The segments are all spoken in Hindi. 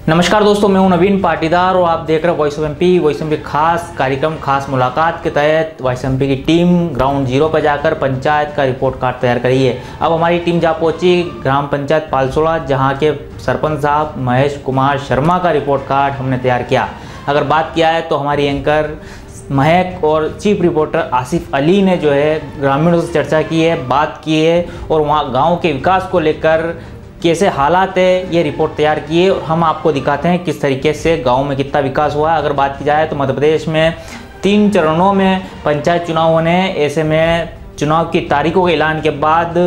नमस्कार दोस्तों, मैं हूं नवीन पाटीदार और आप देख रहे हैं voice of MP. Voice of MP खास कार्यक्रम, खास मुलाकात के तहत वॉइस ऑफ एमपी की टीम ग्राउंड जीरो पर जाकर पंचायत का रिपोर्ट कार्ड तैयार करी है। अब हमारी टीम जा पहुंची ग्राम पंचायत पालसोड़ा, जहां के सरपंच साहब महेश कुमार शर्मा का रिपोर्ट कार्ड हमने तैयार किया। अगर बात किया है तो हमारी एंकर महक और चीफ रिपोर्टर आसिफ अली ने जो है ग्रामीणों से चर्चा की है, बात की है और वहाँ गाँव के विकास को लेकर कैसे हालात है ये रिपोर्ट तैयार की है और हम आपको दिखाते हैं किस तरीके से गांव में कितना विकास हुआ है। अगर बात की जाए तो मध्य प्रदेश में 3 चरणों में पंचायत चुनाव होने, ऐसे में चुनाव की तारीखों के ऐलान के बाद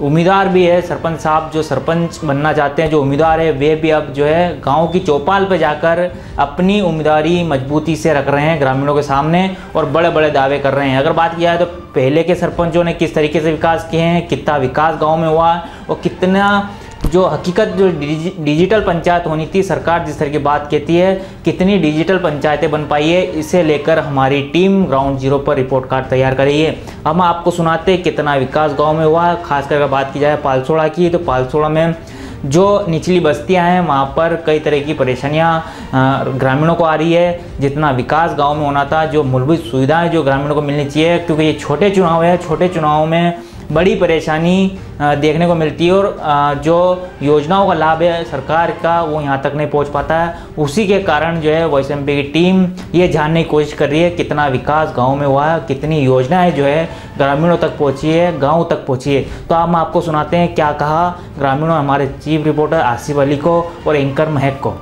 उम्मीदवार भी है सरपंच साहब जो सरपंच बनना चाहते हैं, जो उम्मीदवार है वे भी अब जो है गांव की चौपाल पर जाकर अपनी उम्मीदवारी मजबूती से रख रहे हैं ग्रामीणों के सामने और बड़े बड़े दावे कर रहे हैं। अगर बात की जाए तो पहले के सरपंचों ने किस तरीके से विकास किए हैं, कितना विकास गाँव में हुआ और कितना जो हकीकत जो डिजिटल पंचायत होनी थी, सरकार जिस तरह की बात कहती है, कितनी डिजिटल पंचायतें बन पाई है, इसे लेकर हमारी टीम ग्राउंड जीरो पर रिपोर्ट कार्ड तैयार कर रही है। हम आपको सुनाते हैं कितना विकास गांव में हुआ। खासकर अगर बात की जाए पालसोड़ा की, तो पालसोड़ा में जो निचली बस्तियां हैं वहाँ पर कई तरह की परेशानियाँ ग्रामीणों को आ रही है। जितना विकास गांव में होना था, जो मूलभूत सुविधाएं जो ग्रामीणों को मिलनी चाहिए, क्योंकि ये छोटे चुनाव है, छोटे चुनाव में बड़ी परेशानी देखने को मिलती है और जो योजनाओं का लाभ है सरकार का वो यहाँ तक नहीं पहुँच पाता है। उसी के कारण जो है वॉइस एमपी की टीम ये जानने की कोशिश कर रही है कितना विकास गांव में हुआ है, कितनी योजनाएं जो है ग्रामीणों तक पहुँची है, गाँव तक पहुँची है। तो हम आपको सुनाते हैं क्या कहा ग्रामीणों हमारे चीफ रिपोर्टर आसिफ अली को और एंकर महक को।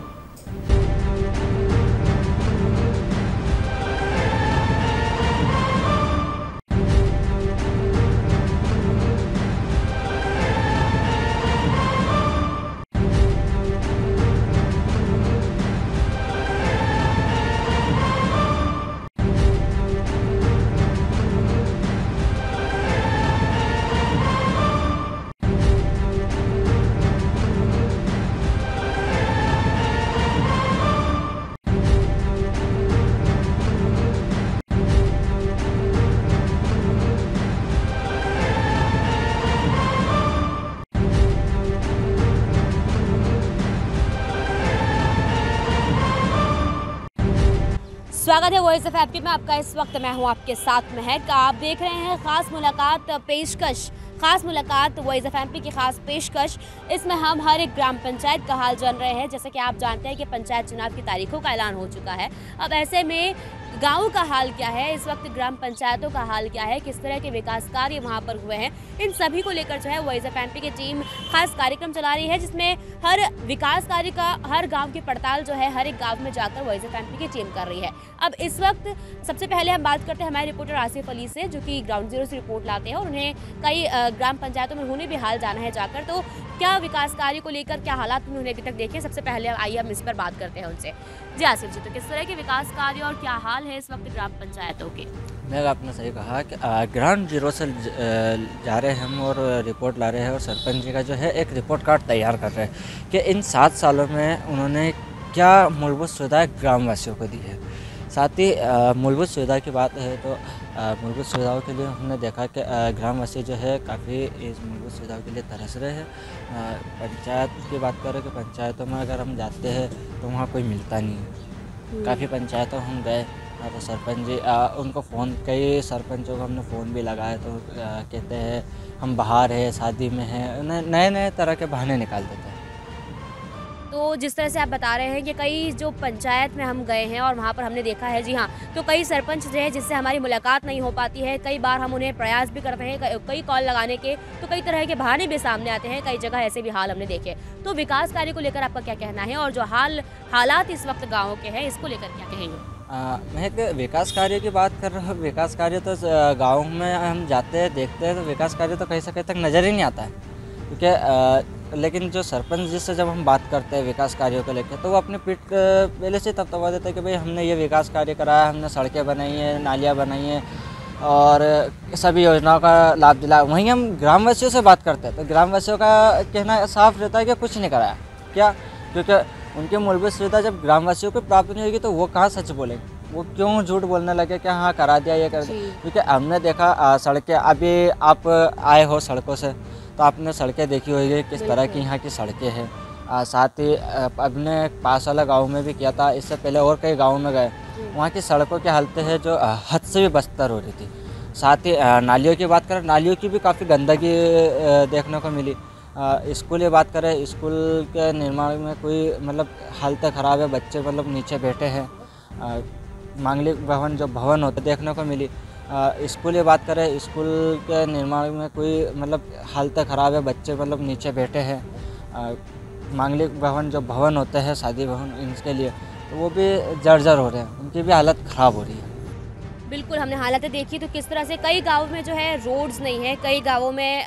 स्वागत है वॉइस ऑफ एमपी में आपका। इस वक्त मैं हूं आपके साथ महक। आप देख रहे हैं खास मुलाकात पेशकश, खास मुलाकात वॉइस ऑफ एमपी की खास पेशकश। इसमें हम हर एक ग्राम पंचायत का हाल जान रहे हैं। जैसे कि आप जानते हैं कि पंचायत चुनाव की तारीखों का ऐलान हो चुका है। अब ऐसे में गाँव का हाल क्या है, इस वक्त ग्राम पंचायतों का हाल क्या है, किस तरह के विकास कार्य वहाँ पर हुए हैं, इन सभी को लेकर जो है वॉइस ऑफ एमपी की टीम खास कार्यक्रम चला रही है, जिसमें हर विकास कार्य का, हर गांव की पड़ताल जो है हर एक गांव में जाकर वॉइस ऑफ एमपी की टीम कर रही है। अब इस वक्त सबसे पहले हम बात करते हैं हमारे रिपोर्टर आसिफ अली से, जो कि ग्राउंड जीरो से रिपोर्ट लाते हैं और उन्हें कई ग्राम पंचायतों में उन्हें भी हाल जाना है जाकर। तो क्या विकास कार्य को लेकर क्या हालात उन्होंने अभी तक देखे, सबसे पहले आइए हम इस पर बात करते हैं उनसे। जी आसिफ जी, तो किस तरह के विकास कार्य और क्या हाल है इस वक्त ग्राम पंचायतों के? मैं आपने सही कहा कि ग्राउंड जीरो से जा रहे हैं हम और रिपोर्ट ला रहे हैं और सरपंच जी का जो है एक रिपोर्ट कार्ड तैयार कर रहे हैं कि इन 7 सालों में उन्होंने क्या मूलभूत सुविधाएं ग्रामवासियों को दी है। साथ ही मूलभूत सुविधा की बात है तो मूलभूत सुविधाओं के लिए हमने देखा कि ग्रामवासी जो है काफ़ी इस मूलभूत सुविधाओं के लिए तरस रहे हैं। पंचायत की बात करें कि पंचायतों में अगर हम जाते हैं तो वहाँ कोई मिलता नहीं है। काफ़ी पंचायतों हम गए तो सरपंच जी उनको फ़ोन, कई सरपंचों को हमने फ़ोन भी लगाया तो कहते हैं हम बाहर है, शादी में हैं, नए नए तरह के बहाने निकाल देते हैं। तो जिस तरह से आप बता रहे हैं कि कई जो पंचायत में हम गए हैं और वहाँ पर हमने देखा है, जी हाँ, तो कई सरपंच जो है जिससे हमारी मुलाकात नहीं हो पाती है। कई बार हम उन्हें प्रयास भी करते हैं, कई कॉल लगाने के, तो कई तरह के बहाने भी सामने आते हैं। कई जगह ऐसे भी हाल हमने देखे। तो विकास कार्य को लेकर आपका क्या कहना है और जो हालात इस वक्त गाँव के हैं इसको लेकर क्या कहेंगे? मैं एक विकास कार्य की बात कर रहा हूँ। विकास कार्य तो गाँव में हम जाते हैं, देखते हैं तो विकास कार्य तो कहीं से कहीं तक नज़र ही नहीं आता है, क्योंकि लेकिन जो सरपंच जिससे जब हम बात करते हैं विकास कार्यों को लेकर तो वो अपने पीठ पहले से तबतवा देते हैं कि भाई हमने ये विकास कार्य कराया, हमने सड़कें बनाई हैं, नालियाँ बनाई हैं और सभी योजनाओं का लाभ दिलाया। वहीं हम ग्रामवासियों से बात करते हैं तो ग्रामवासियों का कहना साफ रहता है कि कुछ नहीं कराया। क्या? क्योंकि उनकी मूलभूत सुविधा जब ग्रामवासियों को प्राप्त नहीं होगी तो वो कहाँ सच बोलेंगे, वो क्यों झूठ बोलने लगे कि हाँ करा दिया, ये कर दिया। क्योंकि हमने देखा सड़कें, अभी आप आए हो सड़कों से तो आपने सड़कें देखी होगी किस तरह की यहाँ की सड़कें हैं। साथ ही अपने पास वाला गांव में भी किया था। इससे पहले और कई गाँव में गए, वहाँ की सड़कों की हालतें हैं जो हद से भी बदतर हो रही थी। साथ ही नालियों की बात करें, नालियों की भी काफ़ी गंदगी देखने को मिली। स्कूल की बात करें, स्कूल के निर्माण में कोई मतलब हालतें ख़राब है, बच्चे मतलब नीचे बैठे हैं। मांगलिक भवन जो भवन होते देखने को मिली। स्कूल की बात करें, स्कूल के निर्माण में कोई मतलब हालतें ख़राब है, बच्चे मतलब नीचे बैठे हैं। मांगलिक भवन जो भवन होते हैं, शादी भवन, इनके लिए तो वो भी जर्जर हो रहे हैं, उनकी भी हालत ख़राब हो रही है। बिल्कुल, हमने हालतें देखी तो किस तरह से कई गाँवों में जो है रोड्स नहीं है, कई गाँवों में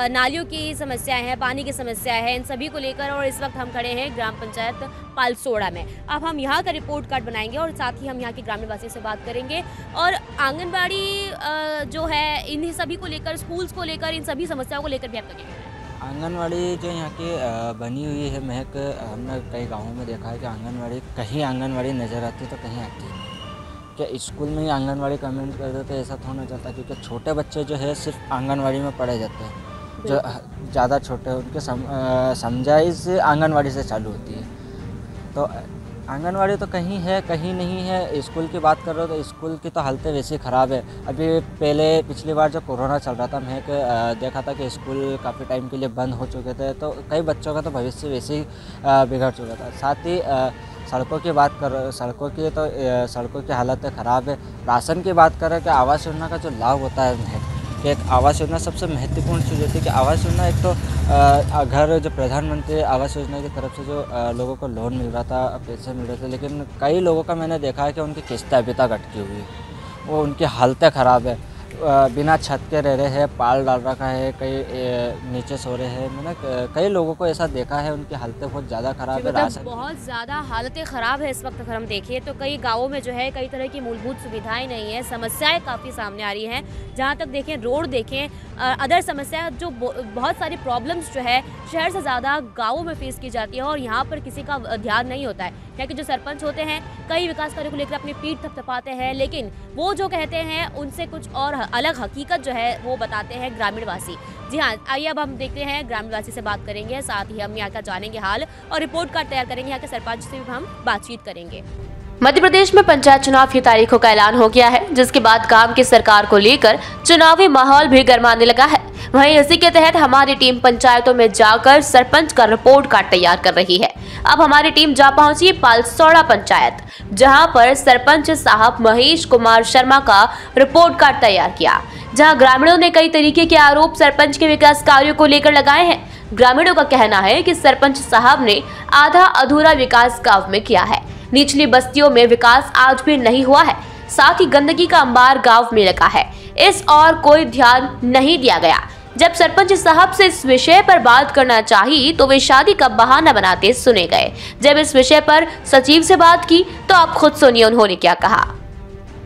नालियों की समस्याएं हैं, पानी की समस्याएं हैं, इन सभी को लेकर। और इस वक्त हम खड़े हैं ग्राम पंचायत पालसोड़ा में। अब हम यहाँ का रिपोर्ट कार्ड बनाएंगे और साथ ही हम यहाँ के ग्रामीण वासियों से बात करेंगे और आंगनबाड़ी जो है इन्हीं सभी को लेकर, स्कूल्स को लेकर, इन सभी समस्याओं को लेकर भी आपका क्या कहना है? आंगनवाड़ी जो यहाँ की बनी हुई है महक, हमने कई गाँवों में देखा है कि आंगनवाड़ी कहीं आंगनवाड़ी नज़र आती तो कहीं आती नहीं। क्या स्कूल में ही आंगनवाड़ी कमेंट कर देते, ऐसा तो होना चाहता, क्योंकि छोटे बच्चे जो है सिर्फ आंगनवाड़ी में पढ़े जाते हैं। जो ज़्यादा छोटे हैं उनके समझाइश आंगनवाड़ी से चालू होती है। तो आंगनवाड़ी तो कहीं है कहीं नहीं है। स्कूल की बात कर रहे हो तो स्कूल की तो हालतें वैसे ही ख़राब है। अभी पिछली बार जब कोरोना चल रहा था, मैं देखा था कि स्कूल काफ़ी टाइम के लिए बंद हो चुके थे, तो कई बच्चों का तो भविष्य वैसे ही बिगड़ चुका था। साथ ही सड़कों की बात कर सड़कों की हालत ख़राब है। राशन की बात करें कि आवास योजना का जो लाभ होता है, कि एक आवास योजना सबसे महत्वपूर्ण चीज़ होती है कि आवास योजना एक तो घर जो प्रधानमंत्री आवास योजना की तरफ से जो लोगों को लोन मिल रहा था, पैसे मिल रहे थे, लेकिन कई लोगों का मैंने देखा है कि उनकी किस्तें अभी तक अटकी हुई है, वो उनकी हालतें ख़राब है। बिना छत के रह रहे हैं, पाल डाल रखा है, कई नीचे सो रहे हैं। मैंने कई लोगों को ऐसा देखा है, उनकी हालतें बहुत ज़्यादा ख़राब है। बहुत ज़्यादा हालतें ख़राब है इस वक्त। अगर हम देखें तो कई गाँवों में जो है कई तरह की मूलभूत सुविधाएं नहीं है, समस्याएं काफ़ी सामने आ रही हैं। जहाँ तक देखें रोड देखें, अदर समस्या जो बहुत सारी प्रॉब्लम्स जो है शहर से ज़्यादा गाँवों में फेस की जाती है और यहाँ पर किसी का ध्यान नहीं होता है। क्योंकि जो सरपंच होते हैं कई विकास कार्यों को लेकर अपनी पीठ थपथपाते हैं, लेकिन वो जो कहते हैं उनसे कुछ और अलग हकीकत जो है वो बताते हैं ग्रामीणवासी। जी हाँ, आइए अब हम देखते हैं ग्रामीणवासी से बात करेंगे, साथ ही हम यहाँ का जानेंगे हाल और रिपोर्ट कार्ड तैयार करेंगे। यहाँ के सरपंच से भी हम बातचीत करेंगे। मध्य प्रदेश में पंचायत चुनाव की तारीखों का ऐलान हो गया है, जिसके बाद काम की सरकार को लेकर चुनावी माहौल भी गर्माने लगा है। वहीं इसी के तहत हमारी टीम पंचायतों में जाकर सरपंच का रिपोर्ट कार्ड तैयार कर रही है। अब हमारी टीम जा पहुंची पालसोड़ा पंचायत, जहां पर सरपंच साहब महेश कुमार शर्मा का रिपोर्ट कार्ड तैयार किया, जहां ग्रामीणों ने कई तरीके के आरोप सरपंच के विकास कार्यों को लेकर लगाए हैं। ग्रामीणों का कहना है कि सरपंच साहब ने आधा अधूरा विकास गांव में किया है, निचली बस्तियों में विकास आज भी नहीं हुआ है, साथ ही गंदगी का अंबार गांव में लगा है, इस और कोई ध्यान नहीं दिया गया। जब सरपंच साहब से इस विषय पर बात करना चाहिए तो वे शादी का बहाना बनाते सुने गए। जब इस विषय पर सचिव से बात की तो आप खुद सुनिए उन्होंने क्या कहा।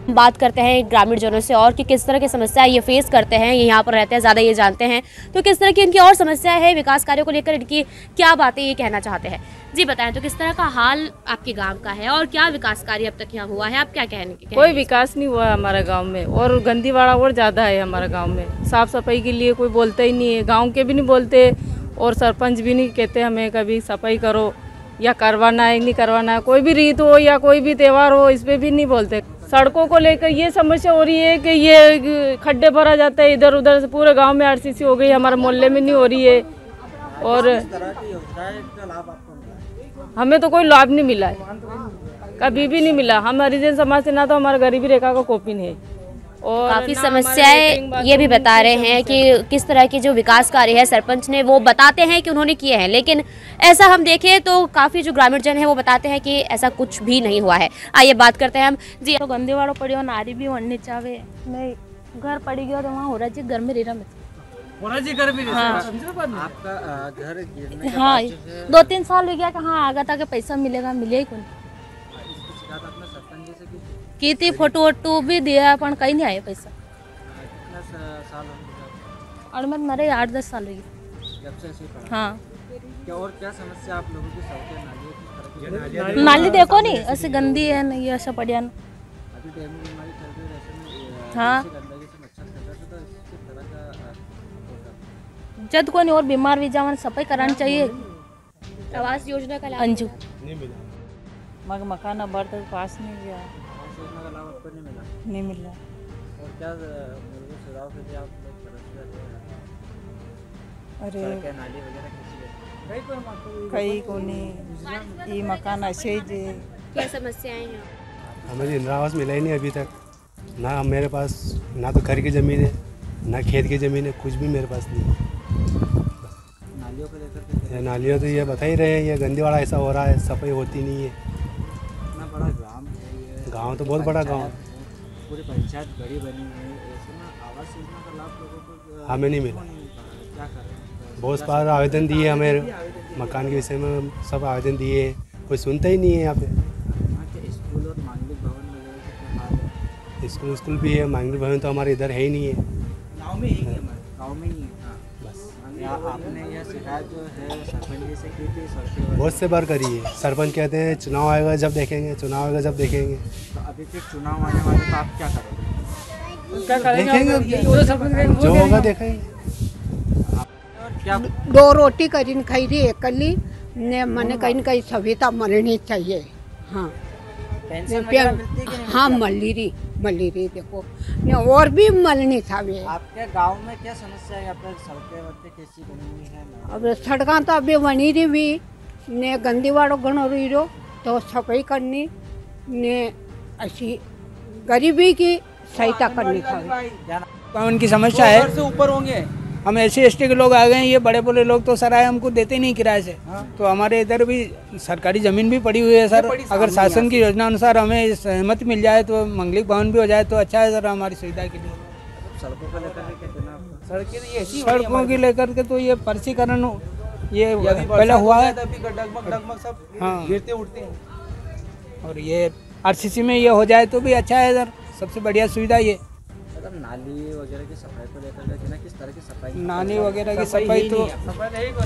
बात करते हैं ग्रामीण जनों से और कि किस तरह की समस्या ये फेस करते हैं, ये यहाँ पर रहते हैं, ज़्यादा ये जानते हैं, तो किस तरह की इनकी और समस्या है, विकास कार्यों को लेकर इनकी क्या बातें ये कहना चाहते हैं। जी बताएं, तो किस तरह का हाल आपके गांव का है और क्या विकास कार्य अब तक यहाँ हुआ है, आप क्या कहने? कोई विकास नहीं हुआ है हमारे गांव में और गंदीवाड़ा और ज़्यादा है हमारे गांव में। साफ सफाई के लिए कोई बोलता ही नहीं है, गांव के भी नहीं बोलते और सरपंच भी नहीं कहते हमें कभी सफाई करो या करवाना है नहीं करवाना है। कोई भी रीत हो या कोई भी त्यौहार हो, इस पर भी नहीं बोलते। सड़कों को लेकर ये समस्या हो रही है कि ये खड्डे भरा जाता है इधर उधर से, पूरे गांव में आरसीसी हो गई, हमारे मोहल्ले में नहीं हो रही है और हमें तो कोई लाभ नहीं मिला है, कभी भी नहीं मिला। हम हरिजन समाज से ना तो हमारा गरीबी रेखा का कॉपी नहीं है और काफ़ी समस्याएं ये भी बता रहे हैं कि किस तरह के जो विकास कार्य है सरपंच ने वो बताते हैं कि उन्होंने किए हैं, लेकिन ऐसा हम देखें तो काफ़ी जो ग्रामीण जन है वो बताते हैं कि ऐसा कुछ भी नहीं हुआ है। आइए बात करते हैं हम। जी, तो गंदे वालों पड़ी और नारी भी होने चाहे, मैं घर पड़ी गया तो वहाँ हो रहा जी घर में रह हाँ, आपका घर गिरने के हाँ बाद जो है 2-3 साल हो गया, कहाँ आगा था कि पैसा मिलेगा, मिले ही कौन इसकी शिकायत आपने सरपंच जी से की थी, फोटो वोटो भी दिया पर कहीं नहीं आया पैसा। कितना साल हो गया और मैं मरे 8-10 साल हो गई। जब से ऐसे ही पड़ा? हाँ, क्या और क्या समस्या आप लोगों की सड़कें नालियों किस तरह की? नाली देखो नहीं ऐसे गंदी है, नहीं ऐसा बढ़िया न। अभी डेंगू बीमारी चल रही है, वैसे में हाँ। ऐसी गंदगी से मच्छर फैल रहा है, तो इस तरह का जद को नहीं और बीमार भी जावन सफाई करानी चाहिए। आवास योजना का लाभ अंजू मगर मकान अब तक पास नहीं गया, योजना का लाभ आपको नहीं मिला नहीं मिल रहा। और क्या मूलभूत सुझाव के लिए आप लोग तरस रहे हैं? अरे सड़कें नाली वगैरह कैसी है? कई को नहीं, ये मकान ऐसे ही दे। क्या समस्याएं हैं? हमें इंदिरा आवास मिला ही नहीं अभी तक। ना मेरे पास ना तो घर की ज़मीन है, ना खेत की ज़मीन है, कुछ भी मेरे पास नहीं है। नालियों को लेकर के नालियाँ तो ये बता ही रहे हैं, ये गंदीवाड़ा ऐसा हो रहा है, सफाई होती नहीं है। इतना बड़ा ग्राम है ये, गांव तो बहुत बड़ा गांव है। पूरी पंचायत बड़ी बनी हुई है, ऐसे में आवास योजना का लाभ लोगों को हमें नहीं मिला। नहीं मिल पा रहा है। क्या करें? बहुत बार आवेदन दिए हमें, मकान के विषय में सब आवेदन दिए, कोई सुनता ही नहीं है यहाँ पे। यहाँ के स्कूल और मांगलिक भवन वगैरह के क्या हाल है? स्कूल भी है, मांगलिक भवन तो हमारे इधर है ही नहीं है। गाँव में ही है, हमारे गाँव में ही है। हाँ बस आपने यह शिकायत जो है सरपंच जी से की थी, सड़कें बहुत से बार करी है। सरपंच कहते हैं चुनाव आएगा जब देखेंगे, चुनाव आएगा जब देखेंगे। तो अभी फिर चुनाव आने वाले, तो आप क्या करोगे? देखेंगे जो होगा देखेंगे। और क्या दो रोटी કરીને खाई रही है कली ने मैंने कहीं न कहीं सविता मरनी चाहिए। हाँ पेंशन वगैरह मिलती है कि नहीं? हाँ मल्ली रही देखो ने और भी मलनी थावे। आपके गांव में क्या समस्या है? यहाँ पर सड़कें वड़कें कैसी बनी हुई है? अब सड़क तो अभी बनी रही भी ने गंदी वाड़ो घणो रही रो तो सफाई करनी ने ऐसी गरीबी की सहायता करनी थावे। कानून की समस्या है, से ऊपर होंगे हम SC ST के लोग आ गए हैं, ये बड़े बड़े लोग तो सराय हमको देते ही नहीं किराए से। तो हमारे इधर भी सरकारी ज़मीन भी पड़ी हुई है सर। अगर शासन की योजना अनुसार हमें सहमति मिल जाए तो मंगलिक भवन भी हो जाए तो अच्छा है सर हमारी सुविधा के लिए। सड़कों को लेकर के क्या कहना आपका? सड़कों की लेकर के तो ये पर्चीकरण ये पहले हुआ है, हाँ गिरते उठते हैं। और ये RCC में ये हो जाए तो भी अच्छा है सर, सबसे बढ़िया सुविधा ये। मतलब नाली वगैरह की सफाई को लेकर के कहना, किस तरह की सफाई? नाली वगैरह की सफाई तो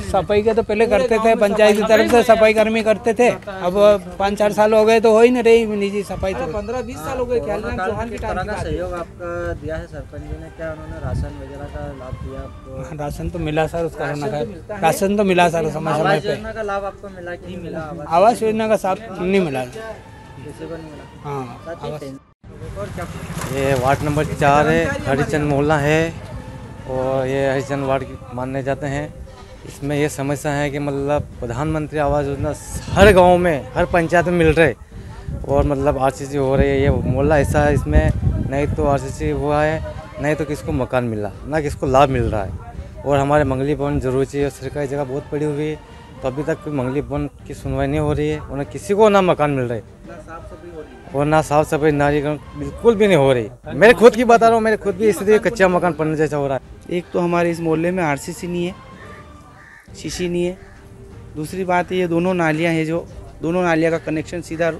सफाई के तो पहले करते थे, पंचायत की तरफ से सफाई कर्मी करते थे। अब 5-4 साल हो गए तो हो ही नहीं रही निजी सफाई। तो 15-20 साल हो गए। किस तरह का सहयोग आपका दिया है सरपंच जी ने? क्या उन्होंने राशन वगैरह का लाभ दिया आपको? राशन तो मिला सर, उसका राशन तो मिला सर समय समय आवास पे। योजना का लाभ आपको मिला कि नहीं मिला? आवास योजना का साथ नहीं मिला। किसी को नहीं मिला। हाँ साथ ही पेंशन और क्या? ये वार्ड नंबर 4 है, हरिचंद मोहल्ला है और ये हरिचंद वार्ड मानने जाते हैं। इसमें ये समस्या है कि मतलब प्रधानमंत्री आवास योजना हर गांव में, हर पंचायत में मिल रहे और मतलब RCC हो रही है। ये मोहल्ला ऐसा है, इसमें नहीं तो RCC हुआ है, नहीं तो किसको मकान मिला, ना किसको लाभ मिल रहा है। और हमारे मंगली भवन जरूरी चाहिए, सरकारी जगह बहुत पड़ी हुई है, तो अभी तक कोई मंगली भवन की सुनवाई नहीं हो रही है। उन्हें किसी को ना मकान मिल रहे और ना साफ सफाई नालीकरण बिल्कुल भी नहीं हो रही। मेरे खुद की बता रहा हूँ, मेरे खुद भी स्थिति कच्चा मकान पड़ने जैसा हो रहा है। एक तो हमारे इस मोहल्ले में RCC नहीं है, शीशी नहीं है। दूसरी बात ये दोनों नालियाँ हैं, जो दोनों नालियाँ का कनेक्शन सीधा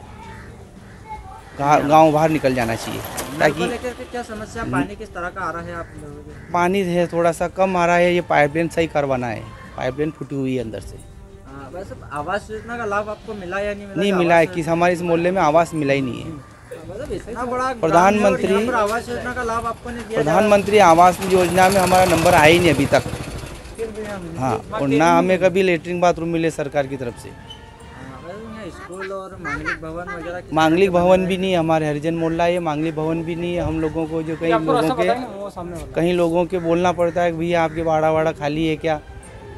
गांव बाहर निकल जाना चाहिए ताकि। क्या समस्या? पानी किस तरह का आ रहा है आप लोगों के? पानी है थोड़ा सा कम आ रहा है, ये पाइपलाइन सही करवाना है, पाइपलाइन फूटी हुई है अंदर से। वैसे आवास योजना का लाभ आपको मिला या नहीं मिला? नहीं मिला है, कि हमारे इस मोहल्ले में आवास मिला ही नहीं है। मतलब इतना बड़ा प्रधानमंत्री आवास योजना का लाभ आपको नहीं दिया? प्रधानमंत्री आवास योजना में हमारा नंबर आया ही नहीं अभी तक। हाँ, और ना हमें कभी लेटरिन बाथरूम मिले सरकार की तरफ से। स्कूल और मांगलिक भवन वगैरह? मांगलिक भवन भी नहीं, हमारे हरिजन मोहल्ला है, मांगलिक भवन भी नहीं है। हम लोगों को जो कहीं लोगों के बोलना पड़ता है कि भैया आपके वाड़ा खाली है क्या,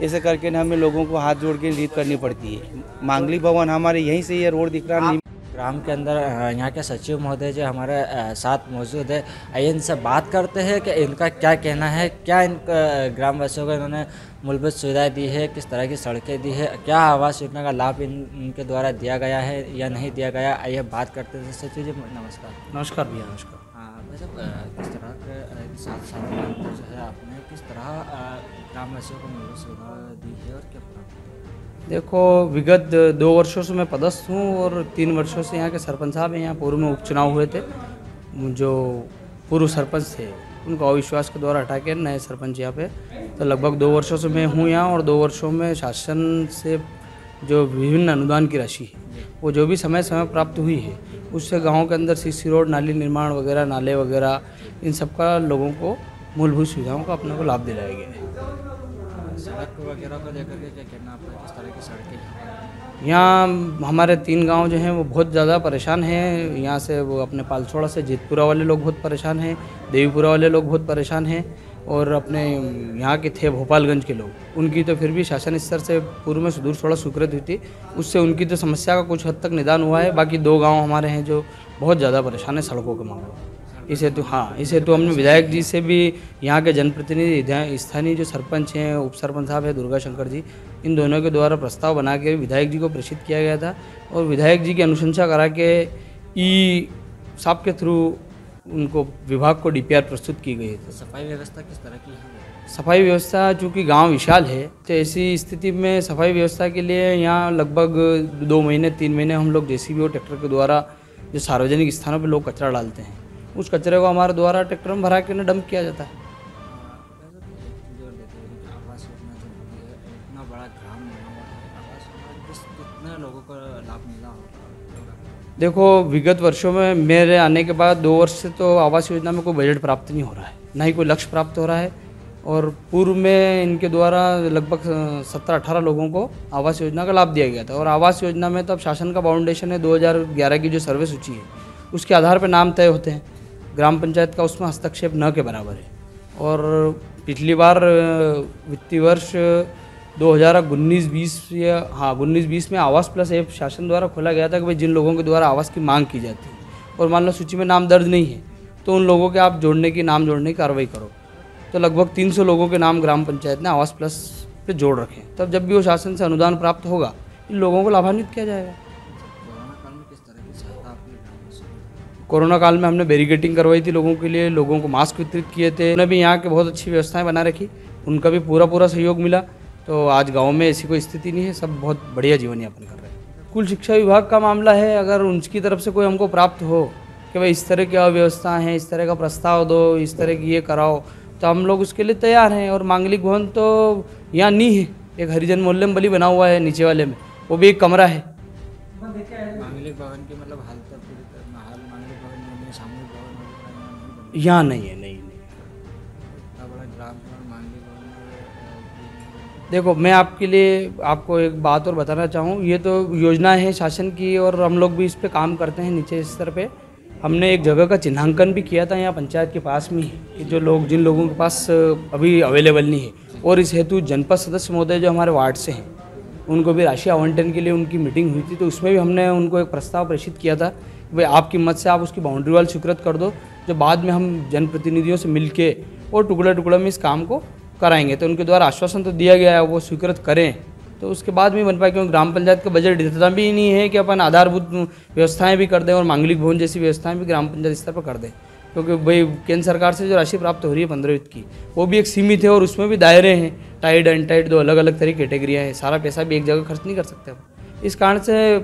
ऐसे करके हमें लोगों को हाथ जोड़ के लीड करनी पड़ती है। मांगलिक भवन हमारे यहीं से ये रोड दिख रहा है। ग्राम के अंदर यहाँ के सचिव महोदय जो हमारे साथ मौजूद है, आइए इनसे बात करते हैं कि इनका क्या कहना है, क्या इन ग्रामवासियों को इन्होंने मूलभूत सुविधाएं दी है, किस तरह की सड़कें दी है, क्या आवास योजना का लाभ इनके द्वारा दिया गया है या नहीं दिया गया। आइए बात करते हैं। सचिव जी नमस्कार। नमस्कार भैया। नमस्कार। हाँ वैसे किस तरह के 7 साल के अंदर जो है आपने किस तरह ग्रामवासियों को मूलभूत सुविधा दी है और क्या प्राप्त? देखो, विगत 2 वर्षों से मैं पदस्थ हूँ और 3 वर्षों से यहाँ के सरपंच साहब हैं। यहाँ पूर्व में उपचुनाव हुए थे, जो पूर्व सरपंच थे उनको अविश्वास के द्वारा हटा के नए सरपंच यहाँ पे, तो लगभग 2 वर्षों से मैं हूँ यहाँ। और 2 वर्षों में शासन से जो विभिन्न अनुदान की राशि है वो जो भी समय समय प्राप्त हुई है, उससे गाँव के अंदर CC रोड, नाली निर्माण वगैरह, नाले वगैरह, इन सब का लोगों को मूलभूत सुविधाओं का अपने को लाभ दिलाया गया है। सड़क वगैरह को लेकर के क्या कहना आपका, किस तरह की सड़कें यहाँ हमारे 3 गांव जो हैं वो बहुत ज़्यादा परेशान हैं। यहाँ से वो अपने पालछोड़ा से जेतपुरा वाले लोग बहुत परेशान हैं, देवीपुरा वाले लोग बहुत परेशान हैं, और अपने यहाँ के थे भोपालगंज के लोग, उनकी तो फिर भी शासन स्तर से पूर्व में सुदूर थोड़ा स्वीकृत हुई थी, उससे उनकी तो समस्या का कुछ हद तक निदान हुआ है। बाकी 2 गांव हमारे हैं जो बहुत ज़्यादा परेशान है सड़कों के मामले में। इस हेतु हमने विधायक जी से भी, यहाँ के जनप्रतिनिधि, स्थानीय जो सरपंच हैं, उप सरपंच साहब है दुर्गा शंकर जी, इन दोनों के द्वारा प्रस्ताव बना के विधायक जी को प्रेषित किया गया था, और विधायक जी की अनुशंसा करा के ई साहब के थ्रू उनको विभाग को DPR प्रस्तुत की गई थी। सफाई व्यवस्था किस तरह की है? सफाई व्यवस्था, चूँकि गांव विशाल है, तो ऐसी स्थिति में सफाई व्यवस्था के लिए यहाँ लगभग 2 महीने 3 महीने हम लोग JCB और ट्रैक्टर के द्वारा जो सार्वजनिक स्थानों पर लोग कचरा डालते हैं, उस कचरे को हमारे द्वारा ट्रैक्टर में भरा के डंप किया जाता है। आवास योजना जो होती है, इतना बड़ा ग्राम बना हुआ है, आवास योजना कितने लोगों को लाभ मिला होगा? देखो, विगत वर्षों में मेरे आने के बाद 2 वर्ष से तो आवास योजना में कोई बजट प्राप्त नहीं हो रहा है, ना ही कोई लक्ष्य प्राप्त हो रहा है। और पूर्व में इनके द्वारा लगभग 17-18 लोगों को आवास योजना का लाभ दिया गया था, और आवास योजना में तो अब शासन का फाउंडेशन है, 2011 की जो सर्वे सूची है उसके आधार पर नाम तय होते हैं। ग्राम पंचायत का उसमें हस्तक्षेप न के बराबर है। और पिछली बार वित्तीय वर्ष 2019-20 या 19-20 में आवास प्लस ऐप शासन द्वारा खोला गया था कि भाई जिन लोगों के द्वारा आवास की मांग की जाती है और मान लो सूची में नाम दर्ज नहीं है, तो उन लोगों के आप नाम जोड़ने की कार्रवाई करो। तो लगभग 300 लोगों के नाम ग्राम पंचायत ने आवास प्लस पे जोड़ रखे हैं। तब जब भी वो शासन से अनुदान प्राप्त होगा, इन लोगों को लाभान्वित किया जाएगा। कोरोना काल में हमने बैरिकेडिंग करवाई थी लोगों के लिए, लोगों को मास्क वितरित किए थे, उन्हें भी यहाँ के बहुत अच्छी व्यवस्थाएं बना रखी, उनका भी पूरा सहयोग मिला। तो आज गांव में ऐसी कोई स्थिति नहीं है, सब बहुत बढ़िया जीवन यापन कर रहे हैं। स्कूल शिक्षा विभाग का मामला है, अगर उनकी तरफ से कोई हमको प्राप्त हो कि भाई इस तरह की अव्यवस्था है, इस तरह का प्रस्ताव दो, इस तरह की ये कराओ, तो हम लोग उसके लिए तैयार हैं। और मांगलिक भवन तो यहाँ नहीं है, एक हरिजन मोहल्ले में बली बना हुआ है नीचे वाले में, वो भी एक कमरा है। मांगलिक भवन की मतलब हाल तक मांगलिक भवन में सामूहिक भवन यहाँ नहीं है, नहीं। इतना बड़ा ग्राम मांगलिक भवन। देखो, मैं आपको एक बात और बताना चाहूँ, ये तो योजना है शासन की और हम लोग भी इस पे काम करते हैं नीचे स्तर पे। हमने एक जगह का चिन्हांकन भी किया था यहाँ पंचायत के पास में ही, कि जिन लोगों के पास अभी अवेलेबल नहीं है, और इस हेतु जनपद सदस्य महोदय जो हमारे वार्ड से हैं उनको भी राशि आवंटन के लिए उनकी मीटिंग हुई थी, तो उसमें भी हमने उनको एक प्रस्ताव प्रेषित किया था कि भाई आपकी मत से आप उसकी बाउंड्री वाल स्वीकृत कर दो, जो बाद में हम जनप्रतिनिधियों से मिल के और टुकड़ा में इस काम को कराएंगे। तो उनके द्वारा आश्वासन तो दिया गया है, वो स्वीकृत करें तो उसके बाद में बन पाए, क्योंकि ग्राम पंचायत का बजट इतना भी नहीं है कि अपन आधारभूत व्यवस्थाएं भी कर दें और मांगलिक भवन जैसी व्यवस्थाएं भी ग्राम पंचायत स्तर पर कर दें। क्योंकि भाई केंद्र सरकार से जो राशि प्राप्त हो रही है 15 वित्त की, वो भी एक सीमित है और उसमें भी दायरे हैं, टाइड अनटाइड 2 अलग अलग तरह की कैटेगरियाँ हैं। सारा पैसा भी एक जगह खर्च नहीं कर सकते हम, इस कारण से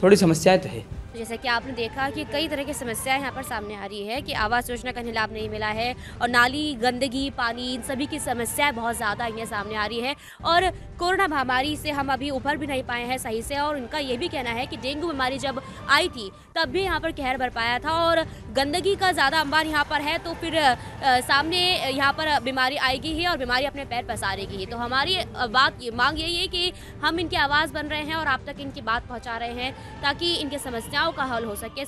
थोड़ी समस्याएँ तो है। जैसा कि आपने देखा कि कई तरह की समस्याएं यहाँ पर सामने आ रही है कि आवास योजना का लाभ नहीं मिला है, और नाली, गंदगी, पानी, इन सभी की समस्याएं बहुत ज़्यादा यहाँ सामने आ रही है। और कोरोना महामारी से हम अभी उभर भी नहीं पाए हैं सही से, और उनका ये भी कहना है कि डेंगू बीमारी जब आई थी तब भी यहाँ पर कहर बरपाया था, और गंदगी का ज़्यादा अंबार यहाँ पर है, तो फिर सामने यहाँ पर बीमारी आएगी ही और बीमारी अपने पैर पसारेगी ही। तो हमारी मांग यही है कि हम इनकी आवाज़ बन रहे हैं और आप तक इनकी बात पहुँचा रहे हैं ताकि इनकी समस्याओं का हल हो सके।